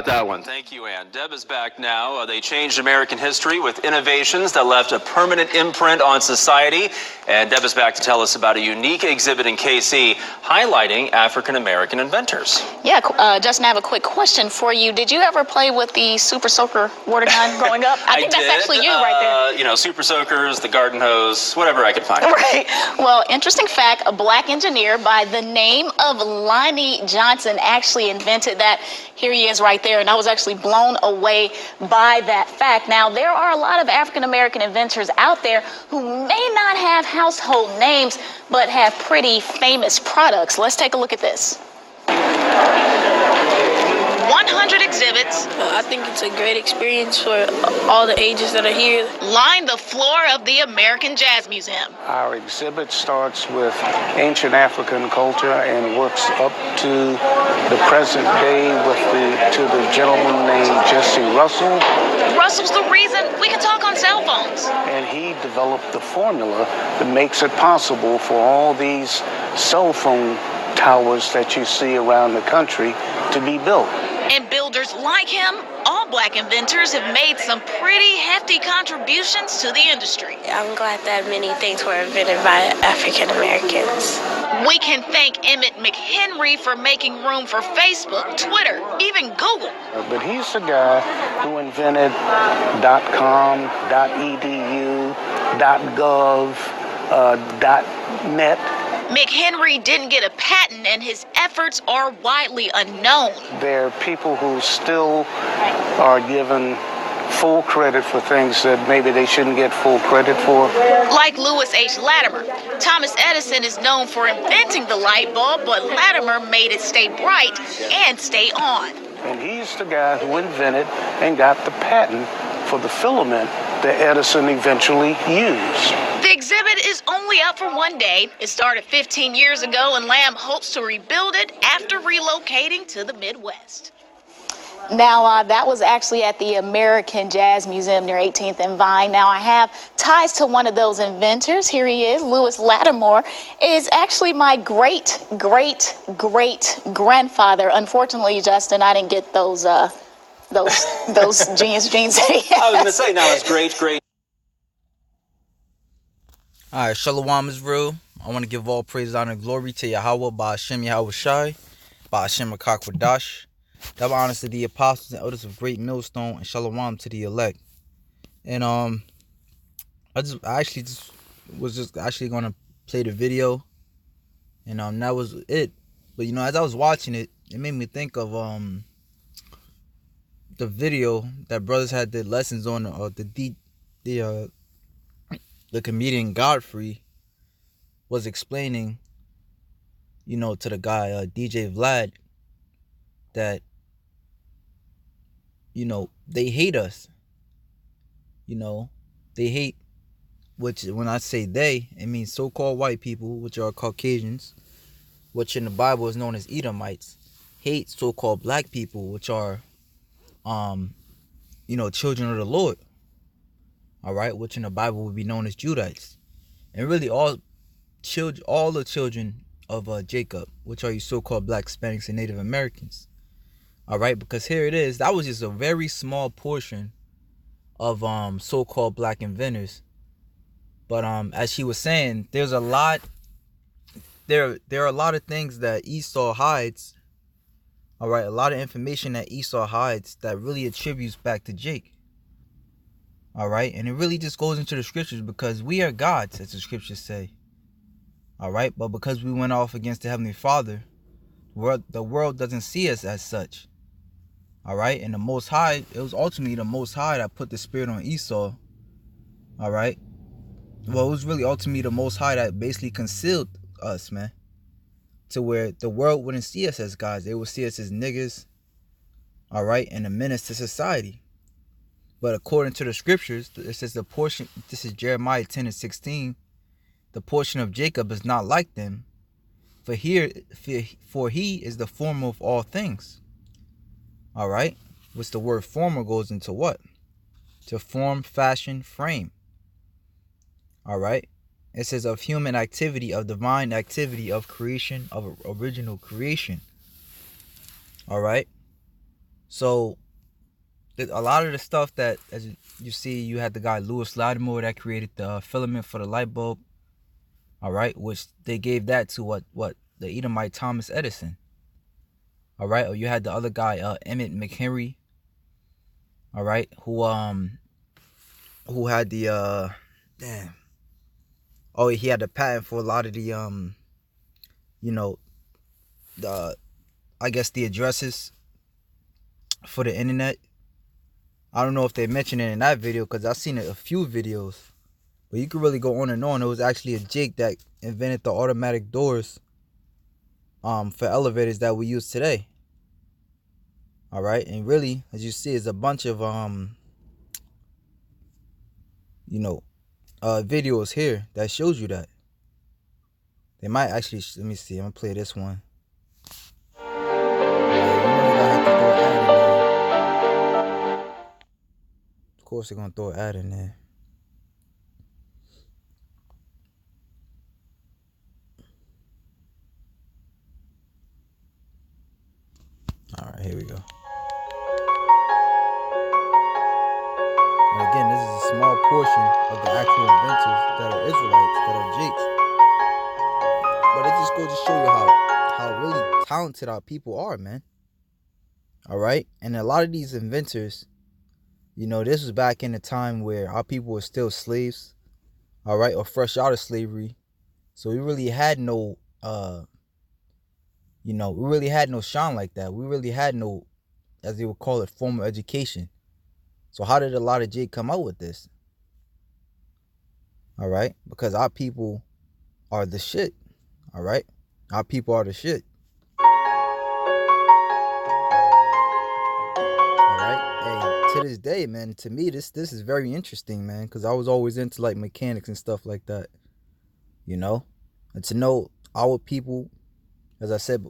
about that one. Thank you, Ann. Deb is back now. They changed American history with innovations that left a permanent imprint on society. And Deb is back to tell us about a unique exhibit in KC highlighting African-American inventors. Yeah, Justin, I have a quick question for you. Did you ever play with the Super Soaker water gun growing up? I think that's actually you right there. You know, Super Soakers, the garden hose, whatever I could find. Right. Well, interesting fact, a black engineer by the name of Lonnie Johnson actually invented that. Here he is right there, and I was actually blown away by that fact. Now, there are a lot of African-American inventors out there who may not have household names, but have pretty famous products. Let's take a look at this. 100 exhibits. I think it's a great experience for all the ages that are here. Line the floor of the American Jazz Museum. Our exhibit starts with ancient African culture and works up to the present day to the gentleman named Jesse Russell. Russell's the reason we can talk on cell phones. And he developed the formula that makes it possible for all these cell phone towers that you see around the country to be built. And builders like him, all black inventors, have made some pretty hefty contributions to the industry. I'm glad that many things were invented by African Americans. We can thank Emmett McHenry for making room for Facebook, Twitter, even Google. But he's the guy who invented .com, .edu, .gov, .net. McHenry didn't get a patent, and his efforts are widely unknown. There are people who still are given full credit for things that maybe they shouldn't get full credit for. Like Lewis H. Latimer. Thomas Edison is known for inventing the light bulb, but Latimer made it stay bright and stay on. And he's the guy who invented and got the patent for the filament that Edison eventually used. The exhibit is only up for one day. It started 15 years ago, and Lamb hopes to rebuild it after relocating to the Midwest. Now, that was actually at the American Jazz Museum near 18th and Vine. Now, I have ties to one of those inventors. Here he is. Lewis Latimer is actually my great-great-great-grandfather. Unfortunately, Justin, I didn't get those genes. I was going to say, now it's great. All right, Shalom Israel. I want to give all praise, honor, and glory to Yahweh, Ba'ashem Yahweh Shai, Ba'ashem Akakwadash. Double honors to the apostles and elders of Great Millstone, and Shalom to the elect. And I was actually gonna play the video, and that was it. But as I was watching it, it made me think of the video that brothers had the lessons on, the comedian Godfrey was explaining, to the guy DJ Vlad, that they hate us. They hate, which when I say they, it means so-called white people, which are Caucasians, which in the Bible is known as Edomites, hate so-called black people, which are children of the Lord. All right, which in the Bible would be known as Judites. And really all the children of Jacob, which are you so-called black Hispanics and Native Americans. All right, because here it is. That was just a very small portion of so-called black inventors. But as she was saying, there's a lot. There are a lot of things that Esau hides. All right, a lot of information that Esau hides that really attributes back to Jake. All right, and it really just goes into the scriptures because we are gods, as the scriptures say. All right, but because we went off against the Heavenly Father, the world doesn't see us as such. All right, and the Most High, it was ultimately the Most High that put the spirit on Esau. All right, well, it was really ultimately the Most High that basically concealed us, man, to where the world wouldn't see us as gods. They would see us as niggas, all right, and a menace to society. But according to the scriptures, it says the portion, this is Jeremiah 10:16, the portion of Jacob is not like them, for he is the former of all things. All right, which the word former goes into what? To form, fashion, frame. All right, it says of human activity, of divine activity, of creation, of original creation. All right, So a lot of the stuff that, as you see, you had the guy Lewis Latimer that created the filament for the light bulb. All right, which they gave that to what the Edomite Thomas Edison. All right, or you had the other guy Emmett McHenry. All right, who had the he had the patent for a lot of the the I guess the addresses for the internet. I don't know if they mentioned it in that video because I've seen a few videos, but you could really go on and on. It was actually a Jake that invented the automatic doors for elevators that we use today. All right, and really, as you see, it's a bunch of videos here that shows you that. They might actually, let me see, I'm gonna play this one. Of course they're gonna throw an ad in there. All right, here we go. And again, this is a small portion of the actual inventors that are Israelites, that are Jakes. But it just goes to show you how really talented our people are, man. All right, and a lot of these inventors, this was back in the time where our people were still slaves, all right, or fresh out of slavery. So we really had no, we really had no shine like that. We really had no, as they would call it, formal education. So how did a lot of Jake come out with this? All right, because our people are the shit. All right, our people are the shit. To this day, man, to me this is very interesting, man, because I was always into like mechanics and stuff like that, and to know our people, as I said,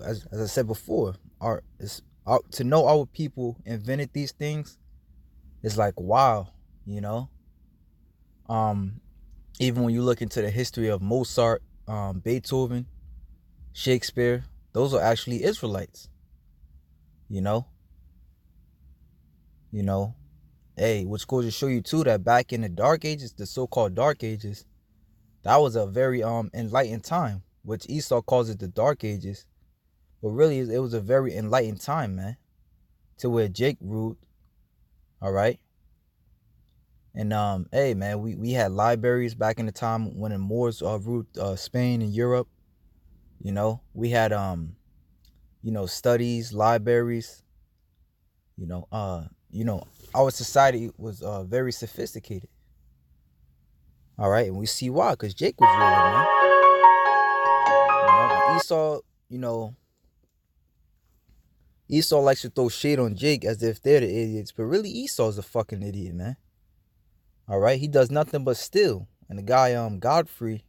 as I said before, to know our people invented these things is like, wow, even when you look into the history of Mozart, Beethoven, Shakespeare, those are actually Israelites, which goes to show you too that back in the Dark Ages, the so-called Dark Ages, that was a very enlightened time, which Esau calls it the Dark Ages, but really it was a very enlightened time, man, to where Jake ruled. All right, and man, we had libraries back in the time when the Moors ruled Spain and Europe. We had studies, libraries. Our society was very sophisticated. All right, and we see why, because Jake was ruling, man. Esau likes to throw shade on Jake as if they're the idiots, but really Esau's a fucking idiot, man. All right, he does nothing but steal. And the guy Godfrey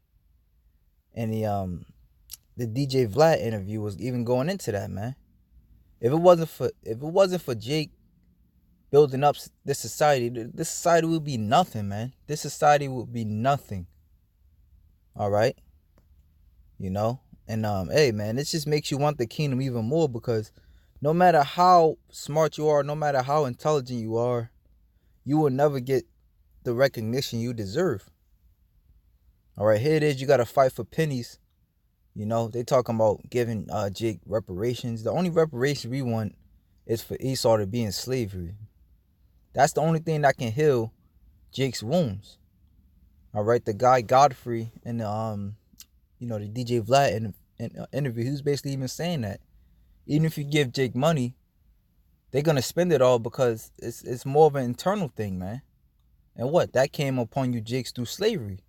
and the DJ Vlad interview was even going into that, man. If it wasn't for Jake building up this society would be nothing, man. This society would be nothing. All right, and hey, man, this just makes you want the kingdom even more, because no matter how smart you are, no matter how intelligent you are, you will never get the recognition you deserve. All right, here it is, you got to fight for pennies. They talking about giving Jake reparations. The only reparation we want is for Esau to be in slavery. That's the only thing that can heal Jake's wounds. All right, the guy Godfrey in the the DJ Vlad in interview, he was basically even saying that even if you give Jake money, they're gonna spend it all because it's more of an internal thing, man. And what that came upon you, Jakes, through slavery,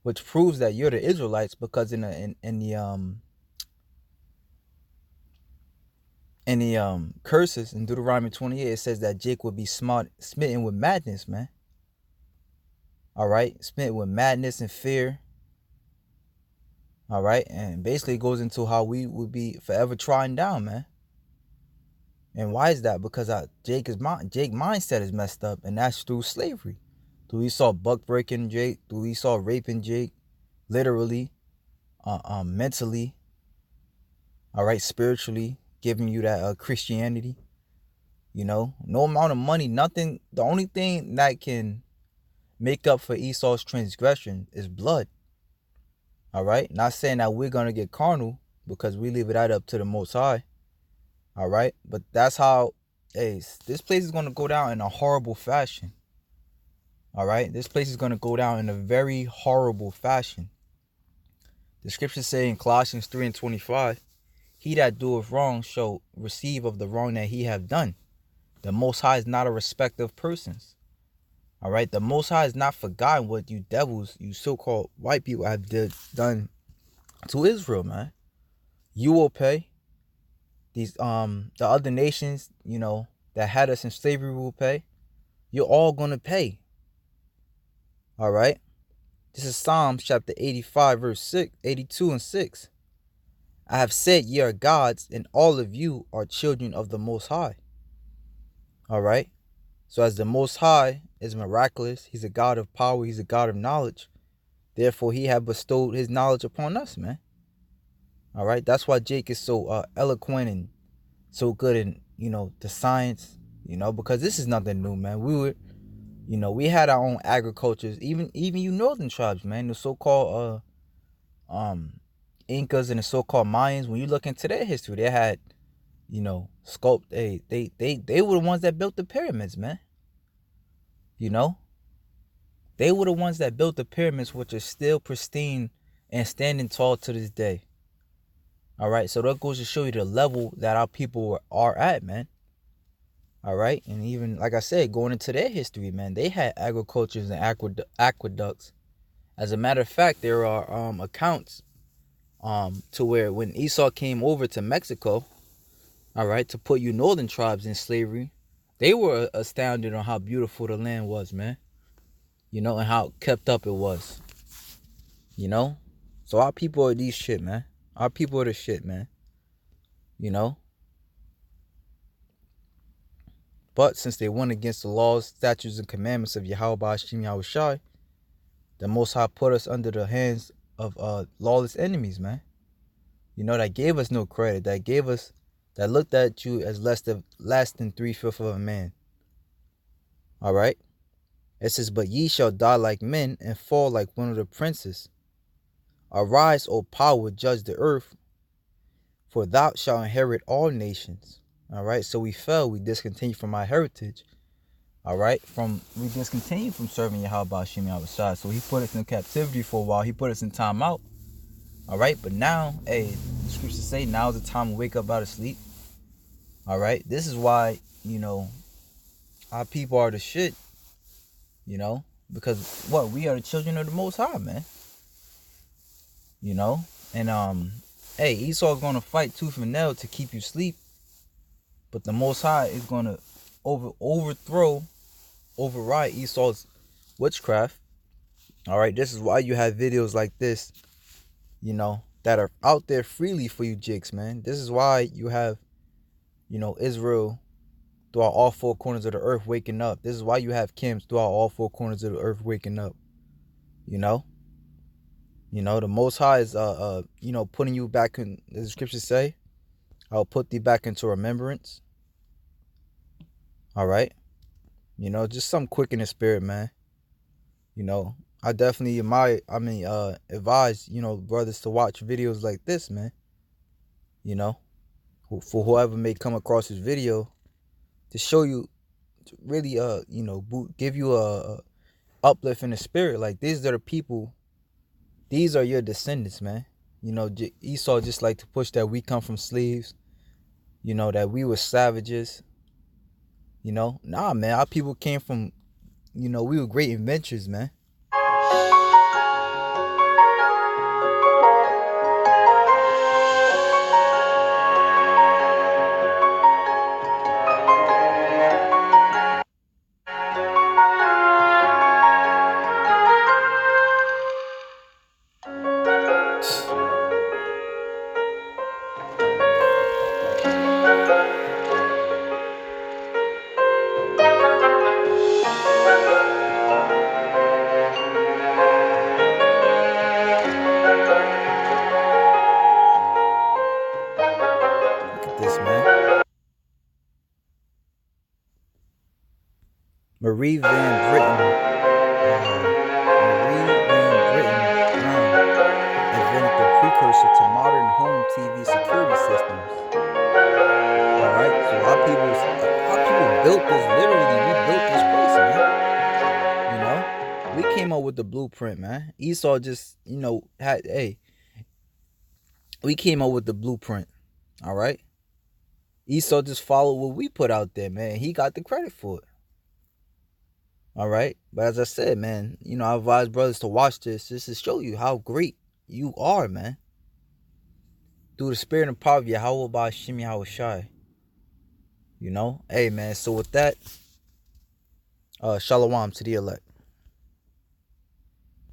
which proves that you're the Israelites, because in the curses in Deuteronomy 28, it says that Jake would be smitten with madness, man. All right, smitten with madness and fear. All right, and basically it goes into how we would be forever trodden down, man. And why is that? Because Jake mindset is messed up, and that's through slavery. Through Esau buck breaking Jake, through Esau raping Jake, literally, mentally, all right, spiritually, giving you that Christianity, You know, no amount of money, nothing. The only thing that can make up for Esau's transgression is blood. All right. Not saying that we're going to get carnal, because we leave it right up to the Most High. All right. But that's how, hey, this place is going to go down in a horrible fashion. All right. This place is going to go down in a very horrible fashion. The scriptures say in Colossians 3:25, he that doeth wrong shall receive of the wrong that he have done. The Most High is not a respecter of persons. All right. The Most High has not forgotten what you devils, you so-called white people, have done to Israel, man. You will pay. These the other nations, you know, that had us in slavery will pay. You're all gonna pay. All right. This is Psalms chapter 85, verse 6, 82 and 6. I have said ye are gods, and all of you are children of the Most High. All right. So as the Most High is miraculous, he's a God of power, he's a God of knowledge. Therefore, he have bestowed his knowledge upon us, man. All right. That's why Jake is so eloquent and so good in, you know, the science, you know, because this is nothing new, man. We had our own agricultures, even you northern tribes, man, the so-called Incas and the so-called Mayans. When you look into their history, they had, you know, they were the ones that built the pyramids, man. You know, they were the ones that built the pyramids, which are still pristine and standing tall to this day. All right, so that goes to show you the level that our people are at, man. All right, and even, like I said, going into their history, man, they had agricultures and aqueducts. As a matter of fact, there are accounts to where when Esau came over to Mexico, all right, to put you northern tribes in slavery, they were astounded on how beautiful the land was, man. You know, and how kept up it was. You know, so our people are these shit, man. Our people are the shit, man. You know? But since they went against the laws, statutes, and commandments of Yahweh Ba'ashim Yahushai, the Most High put us under the hands of lawless enemies, man. You know, that gave us no credit. That looked at you as less than 3/5 of a man. All right? It says, but ye shall die like men and fall like one of the princes. Arise, O power, judge the earth, for thou shalt inherit all nations. All right, so we fell, we discontinued from our heritage. All right, we discontinued from serving Yahweh Ba'ashim Yahushai. So he put us in captivity for a while. He put us in time out. All right, but now, hey, the scriptures say now is the time to wake up out of sleep. All right, this is why, you know, our people are the shit. You know, because we are the children of the Most High, man. You know, and hey, Esau's gonna fight tooth and nail to keep you asleep, but the Most High is gonna override Esau's witchcraft. All right, this is why you have videos like this, you know, that are out there freely for you jigs, man. This is why you have, you know, Israel throughout all four corners of the earth waking up. This is why you have Kims throughout all four corners of the earth waking up. You know, the Most High is you know, putting you back in, as the scriptures say, I'll put thee back into remembrance. All right, you know, just some quick in the spirit, man. You know, I definitely advise, you know, brothers to watch videos like this, man. You know, for whoever may come across this video, to show you, to really, you know, give you a uplift in the spirit. Like, these are the people, these are your descendants, man. You know, Esau just like to push that we come from slaves, you know, that we were savages. You know, nah, man, our people came from, you know, we were great inventors, man. Marie Van Britton Brown invented the precursor to modern home TV security systems. All right, so our people built this. Literally, we built this place, man. You know, we came up with the blueprint, man. Esau just, we came up with the blueprint. All right. Esau just followed what we put out there, man. He got the credit for it. All right. But as I said, man, I advise brothers to watch this just to show you how great you are, man. Through the spirit and power of Yahweh by Hashem Yahweh Shai. Hey, man. So with that, shalom to the elect.